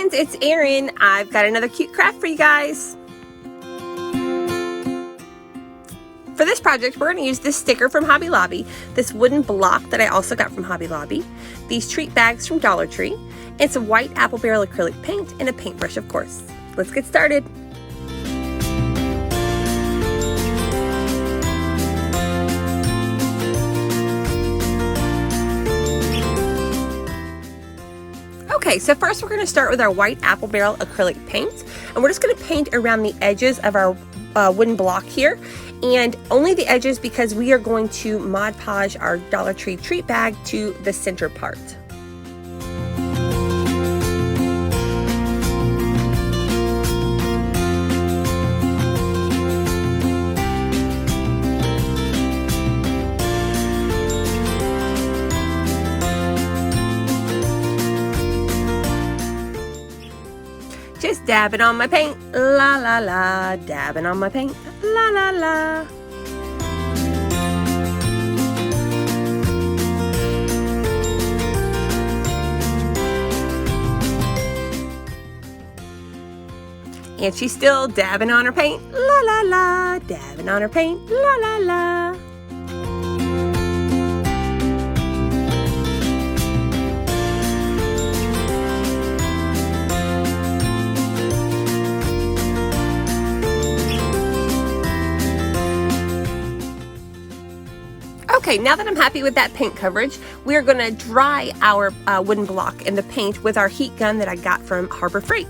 friends, it's Erin. I've got another cute craft for you guys. For this project, we're going to use this sticker from Hobby Lobby, this wooden block that I also got from Hobby Lobby, these treat bags from Dollar Tree, and some white apple barrel acrylic paint and a paintbrush, of course. Let's get started. Okay, so first we're going to start with our white apple barrel acrylic paint, and we're just going to paint around the edges of our wooden block here, and only the edges because we are going to Mod Podge our Dollar Tree treat bag to the center part. Just dabbing on my paint, la la la, dabbing on my paint, la la la. And she's still dabbing on her paint, la la la, dabbing on her paint, la la la. Okay, now that I'm happy with that paint coverage, we are going to dry our wooden block in the paint with our heat gun that I got from Harbor Freight.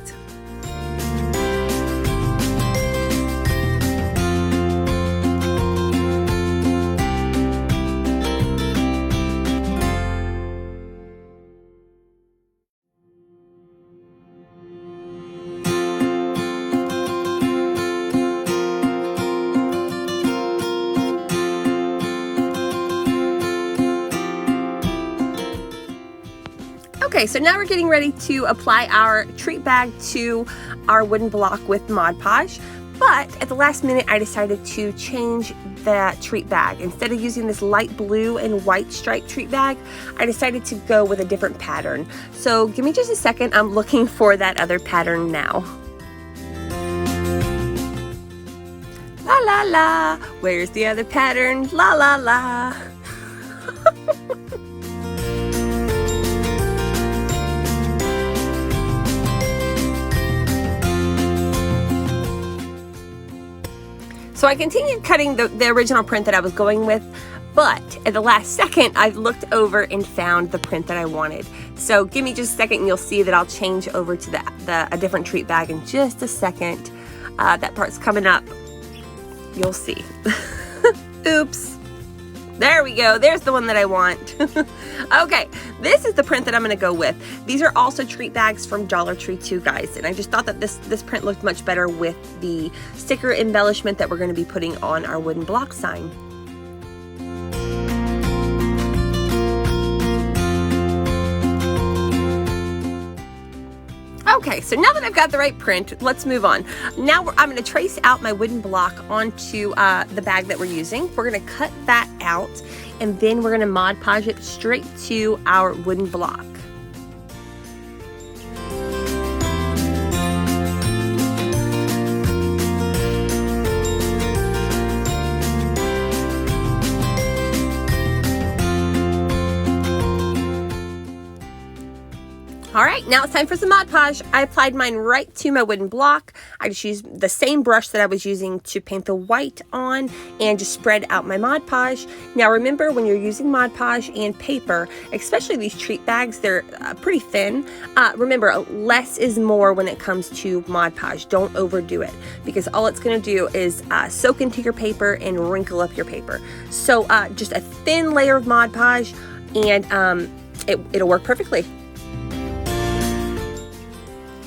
Okay, so now we're getting ready to apply our treat bag to our wooden block with Mod Podge, but at the last minute I decided to change the treat bag. Instead of using this light blue and white striped treat bag, I decided to go with a different pattern. So give me just a second, I'm looking for that other pattern now. La la la, where's the other pattern? La la la. So I continued cutting the original print that I was going with, but at the last second, I looked over and found the print that I wanted. So give me just a second and you'll see that I'll change over to a different treat bag in just a second. That part's coming up. You'll see. Oops. There we go. There's the one that I want. Okay, this is the print that I'm going to go with. These are also treat bags from Dollar Tree too, guys. And I just thought that this print looked much better with the sticker embellishment that we're going to be putting on our wooden block sign. Okay, so now that I've got the right print, let's move on. Now I'm going to trace out my wooden block onto the bag that we're using. We're going to cut that out, and then we're going to Mod Podge it straight to our wooden block. All right, now it's time for some Mod Podge. I applied mine right to my wooden block. I just used the same brush that I was using to paint the white on and just spread out my Mod Podge. Now remember, when you're using Mod Podge and paper, especially these treat bags, they're pretty thin. Remember, less is more when it comes to Mod Podge. Don't overdo it, because all it's gonna do is soak into your paper and wrinkle up your paper. So just a thin layer of Mod Podge and it'll work perfectly.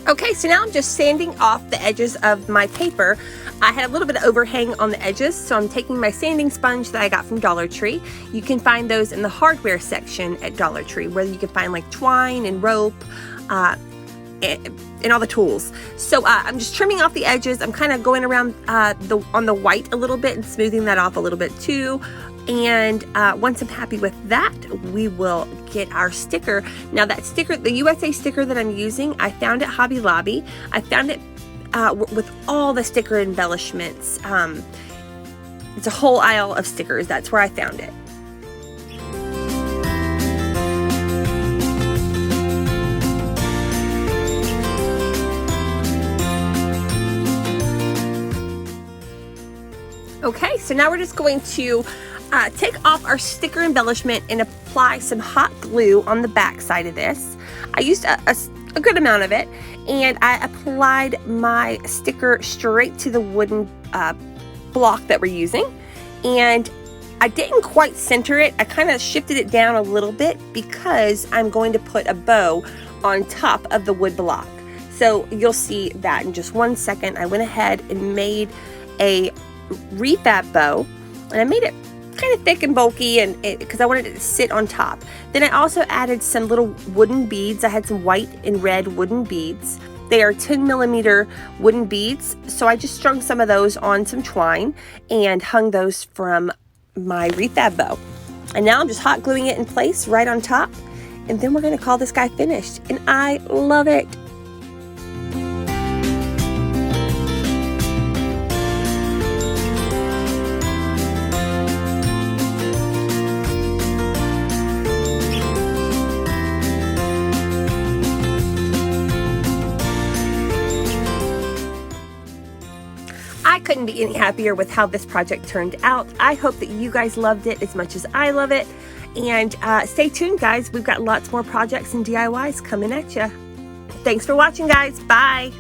Okay, so now I'm just sanding off the edges of my paper. I had a little bit of overhang on the edges, so I'm taking my sanding sponge that I got from Dollar Tree. You can find those in the hardware section at Dollar Tree, where you can find like twine and rope and all the tools. So I'm just trimming off the edges. I'm kind of going around on the white a little bit and smoothing that off a little bit too. And once I'm happy with that, we will get our sticker. Now that sticker, the USA sticker that I'm using, I found at Hobby Lobby. I found it with all the sticker embellishments. It's a whole aisle of stickers. That's where I found it. Okay, so now we're just going to take off our sticker embellishment and apply some hot glue on the back side of this. I used a good amount of it, and I applied my sticker straight to the wooden block that we're using. And I didn't quite center it. I kind of shifted it down a little bit because I'm going to put a bow on top of the wood block. So you'll see that in just 1 second. I went ahead and made a refab bow, and I made it kind of thick and bulky, and because I wanted it to sit on top. Then I also added some little wooden beads. I had some white and red wooden beads. They are 10mm wooden beads, so I just strung some of those on some twine and hung those from my refab bow. And now I'm just hot gluing it in place right on top, and then we're going to call this guy finished, and I love it. I couldn't be any happier with how this project turned out. I hope that you guys loved it as much as I love it. And stay tuned, guys. We've got lots more projects and DIYs coming at you. Thanks for watching, guys. Bye.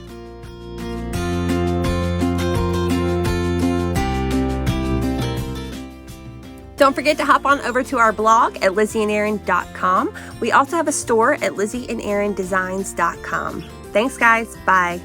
Don't forget to hop on over to our blog at lizzieanderin.com. We also have a store at lizzieanderin.designs.com. Thanks, guys. Bye.